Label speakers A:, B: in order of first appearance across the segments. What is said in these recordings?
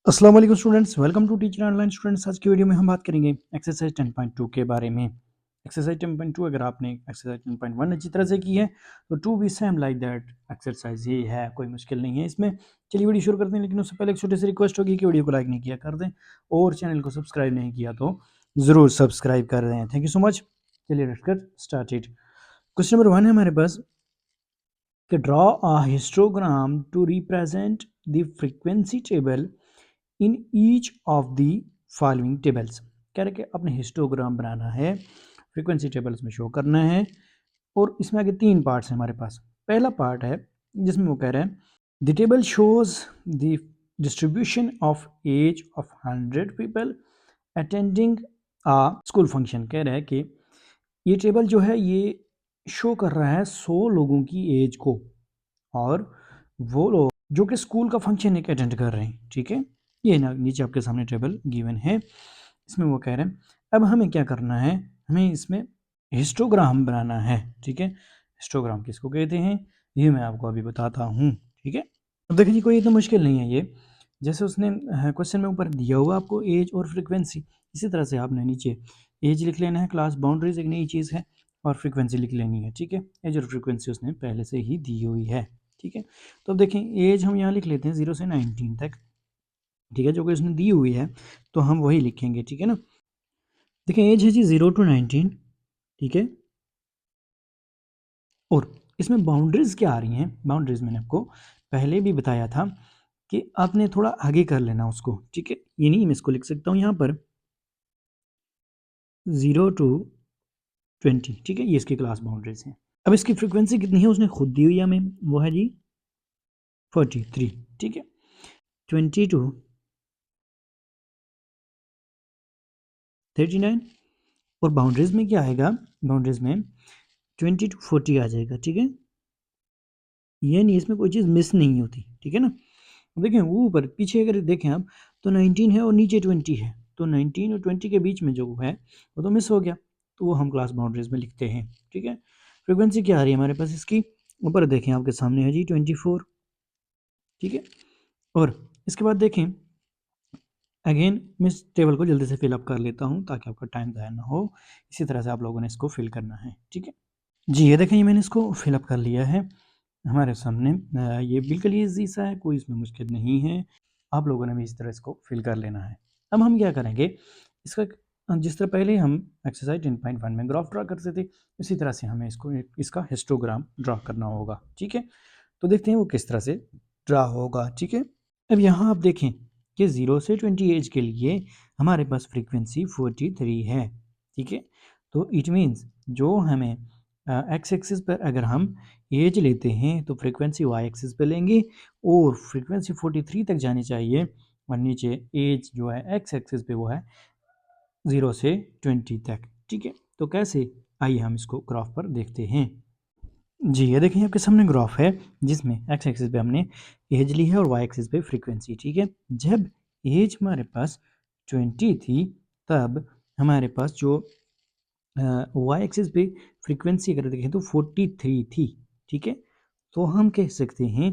A: अस्सलाम वालेकुम students, welcome to teacher online. Students, आज की वीडियो में हम बात करेंगे एक्सरसाइज 10.2 के बारे में। एक्सरसाइज 10.2 अगर आपने एक्सरसाइज 10.1 अच्छी तरह से की है तो 2 भी सेम लाइक दैट एक्सरसाइज ही है, कोई मुश्किल नहीं है इसमें। चलिए वीडियो शुरू करते हैं, लेकिन उससे पहले एक छोटी सी रिक्वेस्ट होगी कि वीडियो को लाइक नहीं किया कर दें और चैनल को सब्सक्राइब नहीं किया तो ज़रूर सब्सक्राइब कर दें। Thank you so much. चलिए let's get started. Question number 1 है हमारे पास कि draw a histogram to represent the frequency table in each of the following tables. कह रहे कि अपने हिस्टोग्राम बनाना है, फ्रीक्वेंसी टेबल्स में शो करना है। और इसमें आगे 3 पार्ट्स हैं हमारे पास। पहला पार्ट है जिसमें वो कह रहे हैं the table shows the distribution of age of 100 people attending a school function. कह रहा है कि ये टेबल जो है ये शो कर रहा है 100 लोगों की एज को, और वो लोग जो कि स्कूल का फंक्शन एक अटेंड कर रहे हैं। ठीक है, ये ना नीचे आपके सामने टेबल गिवन है। इसमें वो कह रहे हैं अब हमें क्या करना है, हमें इसमें हिस्टोग्राम बनाना है। ठीक है, हिस्टोग्राम किसको कहते हैं ये मैं आपको अभी बताता हूँ। ठीक है, अब देखिए जी, कोई इतना मुश्किल नहीं है ये। जैसे उसने क्वेश्चन में ऊपर दिया हुआ आपको एज और फ्रिक्वेंसी, इसी तरह से आपने नीचे एज लिख लेना है, क्लास बाउंड्रीज एक नई चीज़ है, और फ्रिक्वेंसी लिख लेनी है। ठीक है, एज और फ्रिक्वेंसी उसने पहले से ही दी हुई है। ठीक है, तो अब देखें एज हम यहाँ लिख लेते हैं 0 से 19 तक। ठीक है, जो कि उसने दी हुई है तो हम वही लिखेंगे। ठीक है ना, देखें एज है जी 0 to 19। ठीक है, और इसमें बाउंड्रीज क्या आ रही हैं, बाउंड्रीज मैंने आपको पहले भी बताया था कि आपने थोड़ा आगे कर लेना उसको। ठीक है, ये नहीं मैं इसको लिख सकता हूँ यहाँ पर 0 to 20। ठीक है, ये इसकी क्लास बाउंड्रीज हैं। अब इसकी फ्रिक्वेंसी कितनी है उसने खुद दी हुई है हमें, वो है जी 43। ठीक है, 20 to 39। और बाउंड्रीज में क्या आएगा, बाउंड्रीज में 20 to 40 आ जाएगा। ठीक है, ये नहीं, इसमें कोई चीज़ मिस नहीं होती। ठीक है ना, देखें वो ऊपर पीछे अगर देखें आप तो 19 है और नीचे 20 है, तो 19 और 20 के बीच में जो है वो तो मिस हो गया, तो वो हम क्लास बाउंड्रीज में लिखते हैं। ठीक है, फ्रिक्वेंसी क्या आ रही है हमारे पास इसकी, ऊपर देखें आपके सामने है जी 24। ठीक है, और इसके बाद देखें अगेन मैं इस टेबल को जल्दी से फिलअप कर लेता हूँ ताकि आपका टाइम ज़ाया ना हो। इसी तरह से आप लोगों ने इसको फिल करना है। ठीक है जी, ये देखें ये मैंने इसको फिलअप कर लिया है हमारे सामने। ये बिल्कुल ईजी सा है, कोई इसमें मुश्किल नहीं है। आप लोगों ने भी इस तरह इसको फिल कर लेना है। अब हम क्या करेंगे, इसका जिस तरह पहले हम एक्सरसाइज 10.1 में ग्राफ ड्रा करते थे, इसी तरह से हमें इसको इसका हिस्टोग्राम ड्रा करना होगा। ठीक है, तो देखते हैं वो किस तरह से ड्रा होगा। ठीक है, अब यहाँ आप देखें कि 0 से 20 एज के लिए हमारे पास फ्रीक्वेंसी 43 है। ठीक है, तो इट मीन्स जो हमें एक्स एक्सिस पर अगर हम एज लेते हैं तो फ्रीक्वेंसी वाई एक्सिस पे लेंगे, और फ्रीक्वेंसी 43 तक जानी चाहिए, और नीचे एज जो है एक्स एक्सिस पे वो है 0 से 20 तक। ठीक है, तो कैसे, आइए हम इसको ग्राफ पर देखते हैं। जी, ये देखिए आपके सामने ग्राफ है जिसमें एक्स एक्सिस पे हमने एज ली है और वाई एक्सिस पे फ्रीक्वेंसी। ठीक है, जब एज हमारे पास 20 थी तब हमारे पास जो वाई एक्सिस पे फ्रीक्वेंसी अगर देखें तो 43 थी। ठीक है, तो हम कह सकते हैं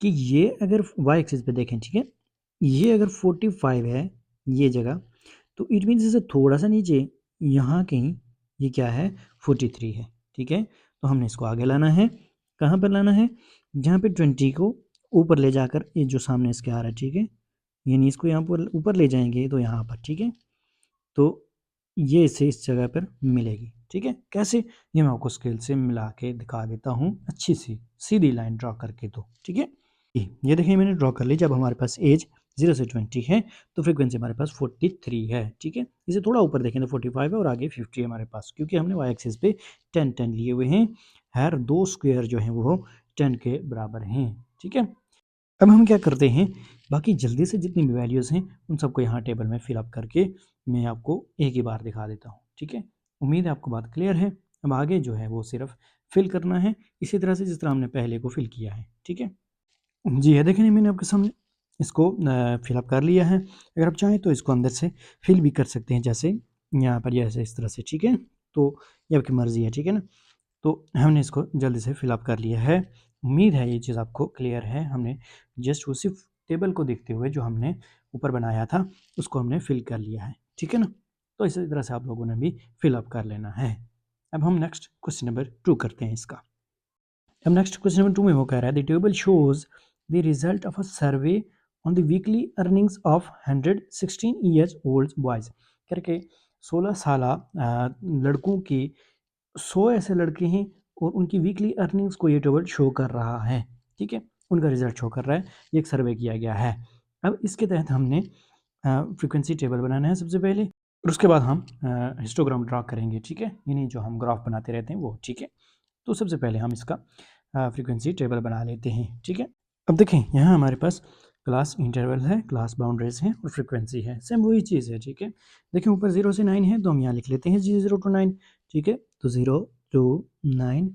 A: कि ये अगर वाई एक्सिस पे देखें, ठीक है, ये अगर 45 है ये जगह, तो इट मीन्स इसे थोड़ा सा नीचे यहाँ कहीं ये क्या है 43 है। ठीक है, तो हमने इसको आगे लाना है, कहाँ पर लाना है, जहाँ पे 20 को ऊपर ले जाकर ये जो सामने इसके आ रहा है। ठीक है, यानी इसको यहाँ पर ऊपर ले जाएंगे तो यहाँ पर। ठीक है, तो ये इसे इस जगह पर मिलेगी। ठीक है, कैसे, ये मैं आपको स्केल से मिला के दिखा देता हूँ अच्छी सी सीधी लाइन ड्रॉ करके। तो ठीक है, ये देखिए मैंने ड्रॉ कर ली। जब हमारे पास एज 0 से 20 है तो फ्रीक्वेंसी हमारे पास 43 है। ठीक है, इसे थोड़ा ऊपर देखें तो 45 है और आगे 50 है हमारे पास, क्योंकि हमने वाई एक्सिस पे 10 लिए हुए हैं। हर दो स्क्वायर जो हैं वो 10 के बराबर हैं। ठीक है, अब हम क्या करते हैं, बाकी जल्दी से जितनी भी वैल्यूज़ हैं उन सबको यहाँ टेबल में फिल अप करके मैं आपको एक ही बार दिखा देता हूँ। ठीक है, उम्मीद है आपको बात क्लियर है। अब आगे जो है वो सिर्फ फिल करना है इसी तरह से जिस तरह हमने पहले को फिल किया है। ठीक है जी, है देखें मैंने आपके सामने इसको फिल अप कर लिया है। अगर आप चाहें तो इसको अंदर से फिल भी कर सकते हैं, जैसे यहाँ पर जैसे इस तरह से। ठीक है, तो ये आपकी मर्ज़ी है। ठीक है ना, तो हमने इसको जल्दी से फिल अप कर लिया है। उम्मीद है ये चीज़ आपको क्लियर है। हमने जस्ट वो सिर्फ टेबल को देखते हुए जो हमने ऊपर बनाया था उसको हमने फिल कर लिया है, ठीक है ना। तो इसी तरह से आप लोगों ने भी फिलअप कर लेना है। अब हम नेक्स्ट क्वेश्चन नंबर 2 करते हैं इसका। अब नेक्स्ट क्वेश्चन नंबर 2 में वो कह रहा है the table shows the result of a survey on the weekly earnings of 116 years old boys करके 16 साल लड़कों की 100 ऐसे लड़के हैं और उनकी वीकली अर्निंग्स को ये टेबल शो कर रहा है, ठीक है, उनका रिजल्ट शो कर रहा है, ये एक सर्वे किया गया है। अब इसके तहत हमने फ्रीक्वेंसी टेबल बनाना है सबसे पहले, और उसके बाद हम हिस्टोग्राम ड्रा करेंगे, ठीक है, यानी जो हम ग्राफ बनाते रहते हैं वो, ठीक है। तो सबसे पहले हम इसका फ्रीक्वेंसी टेबल बना लेते हैं, ठीक है। अब देखें यहाँ हमारे पास क्लास इंटरवल है, क्लास बाउंड्रीज हैं और फ्रीक्वेंसी है, सेम वही चीज़ है, ठीक है। देखिए ऊपर 0 से 9 है तो हम यहाँ लिख लेते हैं 0 to 9, ठीक है। तो 0 to 9।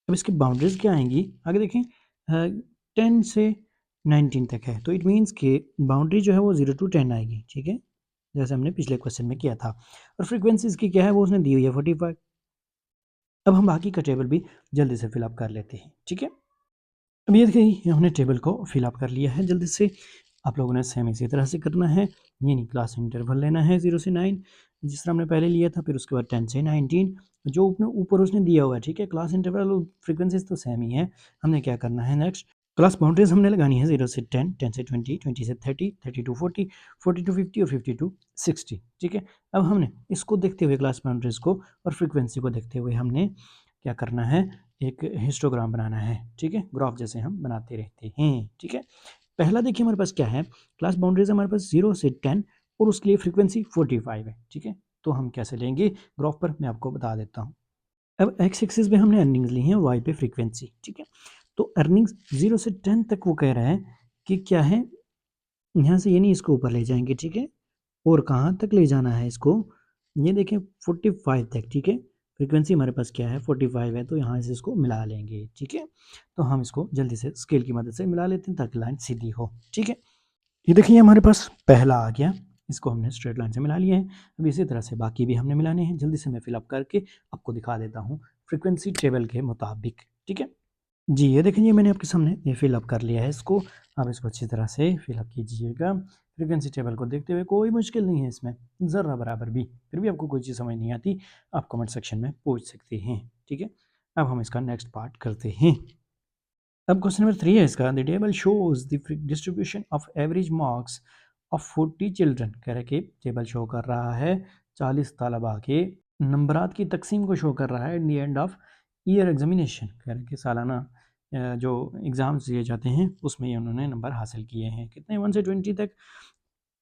A: अब इसकी बाउंड्रीज क्या आएंगी आगे देखें, 10 से 19 तक है, तो इट मीन्स कि बाउंड्री जो है वो 0 to 10 आएगी, ठीक है, जैसे हमने पिछले क्वेश्चन में किया था। और फ्रीक्वेंसी इसकी क्या है वो उसने दी हुई है 45। अब हम बाकी का टेबल भी जल्दी से फिलअप कर लेते हैं, ठीक है। अब ये देखिए हमने टेबल को फिलअप कर लिया है जल्दी से। आप लोगों ने सेम इसी तरह से करना है, ये नहीं क्लास इंटरवल लेना है 0 से 9 जिस तरह हमने पहले लिया था, फिर उसके बाद 10 से 19 जो ऊपर उसने दिया हुआ है, ठीक है। क्लास इंटरवल और फ्रीक्वेंसीज तो सेम ही है। हमने क्या करना है नेक्स्ट, क्लास बाउंड्रीज हमने लगानी है 0 से 10, 10 से 20, 20 से 30, 30 टू 40, 40 टू 50 और 50 टू 60, ठीक है। अब हमने इसको देखते हुए क्लास बाउंड्रीज को और फ्रीक्वेंसी को देखते हुए हमने क्या करना है, एक हिस्टोग्राम बनाना है, ठीक है, ग्राफ जैसे हम बनाते रहते हैं, ठीक है। पहला देखिए हमारे पास क्या है, क्लास बाउंड्रीज हमारे पास 0 से 10 और उसके लिए फ्रीक्वेंसी 45 है, ठीक है। तो हम कैसे लेंगे ग्राफ पर मैं आपको बता देता हूँ। अब एक्स एक्सिस पे हमने अर्निंग्स ली हैं और वाई पे फ्रीक्वेंसी, ठीक है। तो अर्निंग्स 0 से 10 तक वो कह रहा है कि क्या है, यहाँ से ये नहीं इसको ऊपर ले जाएंगे, ठीक है, और कहाँ तक ले जाना है इसको, ये देखें 45 तक, ठीक है। फ्रीक्वेंसी हमारे पास क्या है 45 है, तो यहाँ से इसको मिला लेंगे, ठीक है। तो हम इसको जल्दी से स्केल की मदद से मिला लेते हैं ताकि लाइन सीधी हो, ठीक है। ये देखिए हमारे पास पहला आ गया, इसको हमने स्ट्रेट लाइन से मिला लिया है। अब इसी तरह से बाकी भी हमने मिलाने हैं, जल्दी से मैं फिलअप करके आपको दिखा देता हूँ फ्रीक्वेंसी टेबल के मुताबिक, ठीक है। जी ये देखें, ये मैंने आपके सामने ये फिलअप कर लिया है इसको। आप इसको अच्छी तरह से फिलअप कीजिएगा। फ्रीक्वेंसी टेबल को देखते हुए कोई मुश्किल नहीं है इसमें, ज़रा बराबर भी। फिर भी आपको कोई चीज़ समझ नहीं आती आप कमेंट सेक्शन में पूछ सकते हैं, ठीक है। अब हम इसका नेक्स्ट पार्ट करते हैं। अब क्वेश्चन नंबर 3 है इसका, the table shows the distribution of average marks of 40 children, कह रहे कि टेबल शो कर रहा है 40 तलबा के नंबरात की तकसीम को शो कर रहा है in the end of year examination, कह रहे कि सालाना जो एग्ज़ाम्स दिए जाते हैं उसमें ये उन्होंने नंबर हासिल किए हैं कितने 1 से 20 तक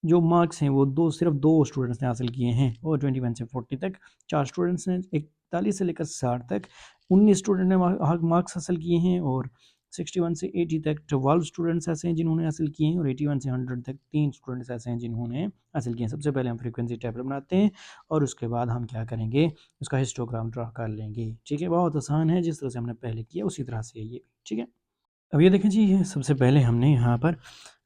A: जो मार्क्स हैं वो सिर्फ दो स्टूडेंट्स ने हासिल किए हैं, और 21 से 40 तक 4 स्टूडेंट्स ने, 41 से लेकर 60 तक 19 स्टूडेंट ने मार्क्स हासिल किए हैं, और 61 से 80 तक 12 स्टूडेंट्स ऐसे हैं जिन्होंने हासिल किए हैं, और 81 से 100 तक 3 स्टूडेंट्स ऐसे हैं जिन्होंने हासिल किए हैं। सबसे पहले हम फ्रीक्वेंसी टेबल बनाते हैं और उसके बाद हम क्या करेंगे, उसका हिस्टोग्राम ड्रा कर लेंगे, ठीक है। बहुत आसान है, जिस तरह से हमने पहले किया उसी तरह से ये, ठीक है। अब ये देखें जी, ये सबसे पहले हमने यहाँ पर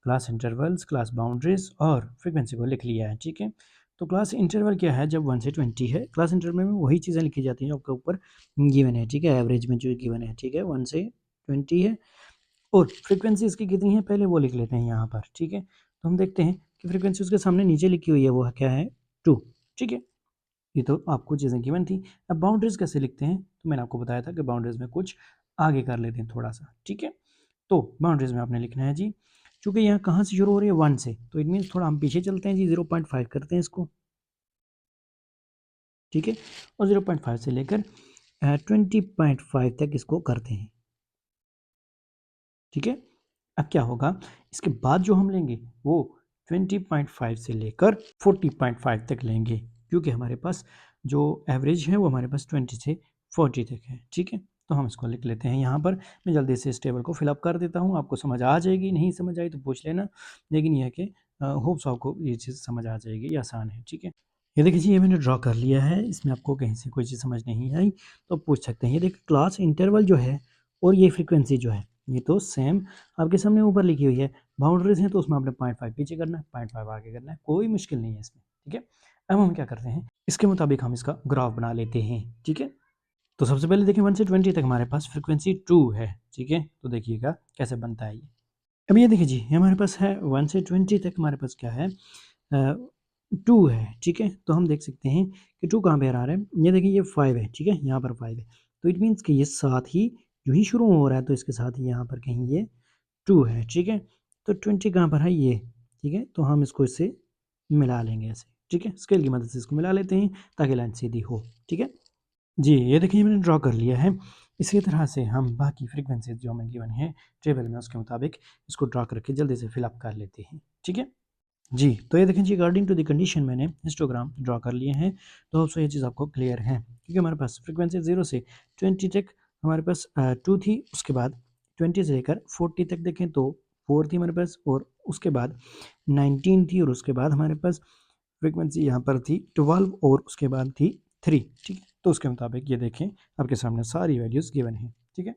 A: क्लास इंटरवल्स, क्लास बाउंड्रीज और फ्रीक्वेंसी को लिख लिया है, ठीक है। तो क्लास इंटरवल क्या है, जब 1 से 20 है, क्लास इंटरवल में वही चीज़ें लिखी जाती हैं जो आपके ऊपर गिवन है, ठीक है, एवरेज में जो गिवन है, ठीक है, 1 से 20 है। और फ्रीक्वेंसी इसकी कितनी है पहले वो लिख लेते हैं यहाँ पर, ठीक है। तो हम देखते हैं कि फ्रीक्वेंसी उसके सामने नीचे लिखी हुई है, वो क्या है 2, ठीक है। ये तो आपको चीज़ें गिवन थी। अब बाउंड्रीज कैसे लिखते हैं, तो मैंने आपको बताया था कि बाउंड्रीज में कुछ आगे कर लेते हैं थोड़ा सा, ठीक है। तो बाउंड्रीज में आपने लिखना है जी, चूँकि यहाँ कहाँ से शुरू हो रही है 1 से, तो इट मीन्स थोड़ा हम पीछे चलते हैं जी, 0.5 करते हैं इसको, ठीक है, और 0.5 से लेकर 20.5 तक इसको करते हैं, ठीक है। अब क्या होगा, इसके बाद जो हम लेंगे वो 20.5 से लेकर 40.5 तक लेंगे, क्योंकि हमारे पास जो एवरेज है वो हमारे पास 20 से 40 तक है, ठीक है। तो हम इसको लिख लेते हैं यहाँ पर। मैं जल्दी से इस टेबल को फिलअप कर देता हूँ, आपको समझ आ जाएगी, नहीं समझ आई तो पूछ लेना, लेकिन यह है कि होप्स आपको ये चीज़ समझ आ जाएगी, ये आसान है, ठीक है। ये देखिए जी, ये मैंने ड्रॉ कर लिया है, इसमें आपको कहीं से कोई चीज़ समझ नहीं आई तो पूछ सकते हैं। ये देखिए क्लास इंटरवल जो है और ये फ्रीक्वेंसी जो है ये तो सेम आपके सामने ऊपर लिखी हुई है। बाउंड्रीज हैं तो उसमें आपने 0.5 पीछे करना है, 0.5 आगे करना है, कोई मुश्किल नहीं है इसमें, ठीक है। अब हम क्या करते हैं, इसके मुताबिक हम इसका ग्राफ बना लेते हैं, ठीक है। तो सबसे पहले देखिए 1 से 20 तक हमारे पास फ्रीक्वेंसी 2 है, ठीक है। तो देखिएगा कैसे बनता है ये। अब ये देखिए जी, ये हमारे पास है 1 से 20 तक हमारे पास क्या है, 2 है, ठीक है? तो हम देख सकते हैं कि 2 कहाँ पे आ रहा है, ये देखिए ये 5 है, ठीक है? यहाँ पर 5 है, तो इट मीन्स कि ये साथ ही यूँ ही शुरू हो रहा है, तो इसके साथ ही यहाँ पर कहीं ये 2 है, ठीक है? तो 20 कहाँ पर है, ये, ठीक है? तो हम इसको इससे मिला लेंगे ऐसे, ठीक है? स्केल की मदद से इसको मिला लेते हैं ताकि लाइन सीधी हो, ठीक है? जी, ये देखिए मैंने ड्रॉ कर लिया है। इसी तरह से हम बाकी फ्रीक्वेंसीज़ जो हमें गिवन है टेबल में, उसके मुताबिक इसको ड्रॉ करके जल्दी से फिल अप कर लेते हैं, ठीक है? जी, तो ये देखें जी, अकॉर्डिंग टू द कंडीशन मैंने हिस्टोग्राम ड्रॉ कर लिए हैं, तो होप सो ये चीज़ आपको क्लियर है। क्योंकि हमारे पास फ्रीक्वेंसी 0 से 20 तक हमारे पास 2 थी, उसके बाद 20 से लेकर 40 तक देखें तो 4 थी हमारे पास, और उसके बाद 19 थी, और उसके बाद हमारे पास फ्रीक्वेंसी यहाँ पर थी 12, और उसके बाद थी 3, ठीक है? तो उसके मुताबिक ये देखें आपके सामने सारी वैल्यूज़ गिवन हैं, ठीक है?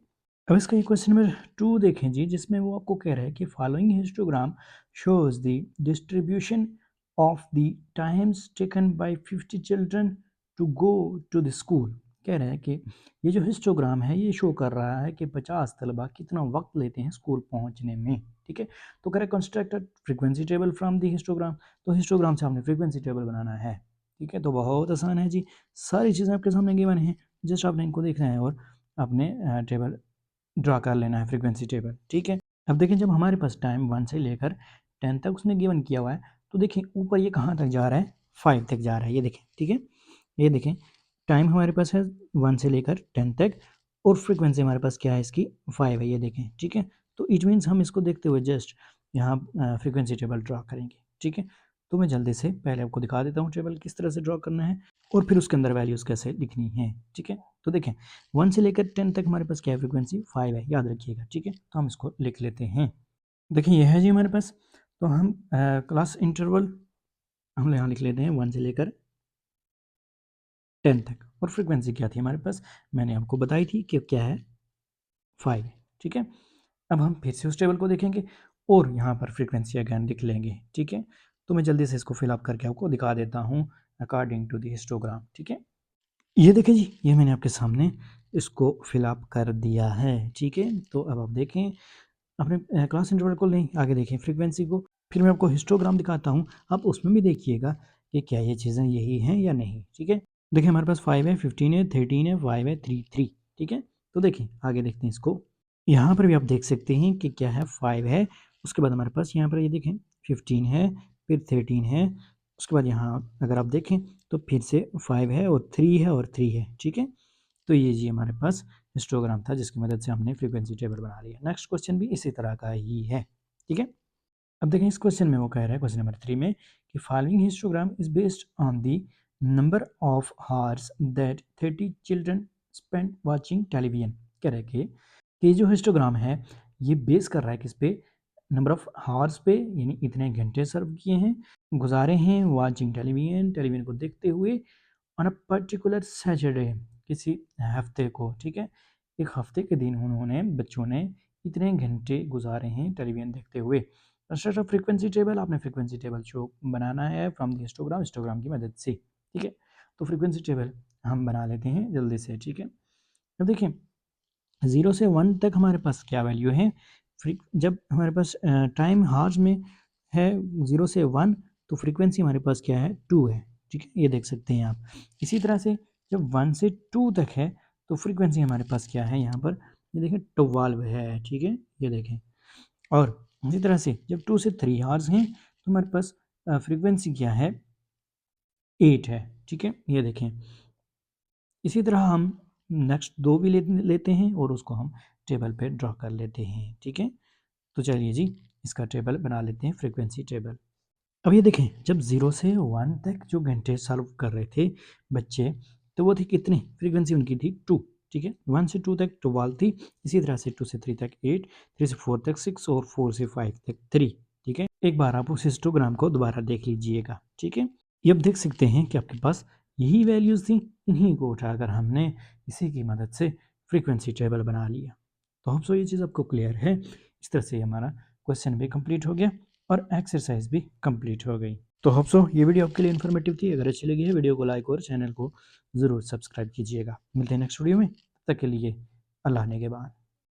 A: अब इसका ये क्वेश्चन नंबर 2 देखें जी, जिसमें वो आपको कह रहा है कि following histogram shows the distribution of the times taken by 50 children to go to the school. कह रहा है कि ये जो हिस्टोग्राम है ये शो कर रहा है कि 50 तलबा कितना वक्त लेते हैं स्कूल पहुंचने में, ठीक है? तो कह रहा है construct frequency table from the histogram. तो हिस्टोग्राम से हमने फ्रीक्वेंसी टेबल बनाना है, ठीक है? तो बहुत आसान है जी, सारी चीज़ें आपके सामने गिवन है, जस्ट आपने इनको देखना है और आपने टेबल ड्रा कर लेना है, फ्रीक्वेंसी टेबल, ठीक है? अब देखें जब हमारे पास टाइम 1 से लेकर 10 तक उसने गिवन किया हुआ है, तो देखिए ऊपर ये कहाँ तक जा रहा है, 5 तक जा रहा है, ये देखें, ठीक है? ये देखें टाइम हमारे पास है 1 से लेकर 10 तक, और फ्रीक्वेंसी हमारे पास क्या है इसकी, 5 है, ये देखें, ठीक है? तो इट मीन्स हम इसको देखते हुए जस्ट यहाँ फ्रीक्वेंसी टेबल ड्रा करेंगे, ठीक है? तो मैं जल्दी से पहले आपको दिखा देता हूँ टेबल किस तरह से ड्रा करना है, और फिर उसके अंदर वैल्यूज़ कैसे लिखनी है, ठीक है? तो देखें 1 से लेकर 10 तक हमारे पास क्या है, फ्रीक्वेंसी 5 है, याद रखिएगा, ठीक है? तो हम इसको लिख लेते हैं। देखिए ये है जी हमारे पास, तो हम क्लास इंटरवल हम यहाँ लिख लेते हैं 1 से लेकर 10 तक, और फ्रीक्वेंसी क्या थी हमारे पास, मैंने आपको बताई थी कि क्या है, 5 है, ठीक है? अब हम फिर से उस टेबल को देखेंगे और यहाँ पर फ्रीक्वेंसी अगेन लिख लेंगे, ठीक है? तो मैं जल्दी से इसको फिल अप करके आपको दिखा देता हूँ अकॉर्डिंग टू द हिस्टोग्राम, ठीक है? ये देखिए जी, ये मैंने आपके सामने इसको फिल अप कर दिया है, ठीक है? तो अब आप देखें अपने क्लास इंटरवल को लें, आगे देखें फ्रीक्वेंसी को, फिर मैं आपको हिस्टोग्राम दिखाता हूँ, आप उसमें भी देखिएगा कि क्या ये चीज़ें यही हैं या नहीं, ठीक है? देखिए हमारे पास 5 है, 15 है, 13 है, 5 है, 3, 3, ठीक है? तो देखिए आगे देखते हैं इसको, यहाँ पर भी आप देख सकते हैं कि क्या है, 5 है, उसके बाद हमारे पास यहाँ पर ये देखें 15 है, फिर 13 है, उसके बाद यहाँ अगर आप देखें तो फिर से 5 है और 3 है और 3 है, ठीक है? तो ये जी हमारे पास हिस्टोग्राम था जिसकी मदद से हमने फ्रीक्वेंसी टेबल बना लिया। नेक्स्ट क्वेश्चन भी इसी तरह का ही है, ठीक है? अब देखें इस क्वेश्चन में वो कह रहा है क्वेश्चन नंबर 3 में कि following histogram is based on the number of hours that 30 children spend watching television. कह रहा है कि जो हिस्टोग्राम है ये बेस कर रहा है किस पे, नंबर ऑफ हार्स पे, यानी इतने घंटे सर्व किए हैं, गुजारे हैं वाचिंग टेलीविजन, टेलीविजन को देखते हुए, ऑन अ पर्टिकुलर सैटरडे, किसी हफ्ते को, ठीक है? एक हफ्ते के दिन उन्होंने बच्चों ने इतने घंटे गुजारे हैं टेलीविजन देखते हुए। कंस्ट्रक्ट फ्रीक्वेंसी टेबल, आपने फ्रीक्वेंसी टेबल शो बनाना है फ्रॉम द हिस्टोग्राम, हिस्टोग्राम की मदद से, ठीक है? तो फ्रीक्वेंसी टेबल हम बना लेते हैं जल्दी से, ठीक है? अब देखिए 0 से 1 तक हमारे पास क्या वैल्यू है, फ्री जब हमारे पास टाइम हार्स में है 0 से 1, तो फ्रीक्वेंसी हमारे पास क्या है, 2 है, ठीक है? ये देख सकते हैं आप। इसी तरह से जब 1 से 2 तक है तो फ्रीक्वेंसी हमारे पास क्या है, यहाँ पर ये देखें 12 है, ठीक है? ये देखें, और इसी तरह से जब 2 से 3 हार्स हैं तो हमारे पास फ्रीक्वेंसी क्या है, 8 है, ठीक है? ये देखें, इसी तरह हम नेक्स्ट 2 भी लेते हैं और उसको हम टेबल पे ड्रॉ कर लेते हैं, ठीक है? तो चलिए जी इसका टेबल बना लेते हैं, फ्रीक्वेंसी टेबल। अब ये देखें जब 0 से 1 तक जो घंटे सर्व कर रहे थे बच्चे, तो वो थी कितनी, फ्रीक्वेंसी उनकी थी 2, ठीक है? 1 से 2 तक 12 थी, इसी तरह से 2 से 3 तक 8, 3 से 4 तक 6 और 4 से 5 तक 3, ठीक है? एक बार आप उस हिस्टोग्राम को दोबारा देख लीजिएगा, ठीक है? ये आप देख सकते हैं कि आपके पास यही वैल्यूज़ थी, इन्हीं को उठाकर हमने इसी की मदद से फ्रीक्वेंसी टेबल बना लिया। तो होप सो ये चीज़ आपको क्लियर है। इस तरह से हमारा क्वेश्चन भी कंप्लीट हो गया और एक्सरसाइज भी कंप्लीट हो गई। तो होप सो ये वीडियो आपके लिए इन्फॉर्मेटिव थी। अगर अच्छी लगी है वीडियो को लाइक और चैनल को ज़रूर सब्सक्राइब कीजिएगा। मिलते हैं नेक्स्ट वीडियो में, तब तक के लिए अल्लाह ने के बाद।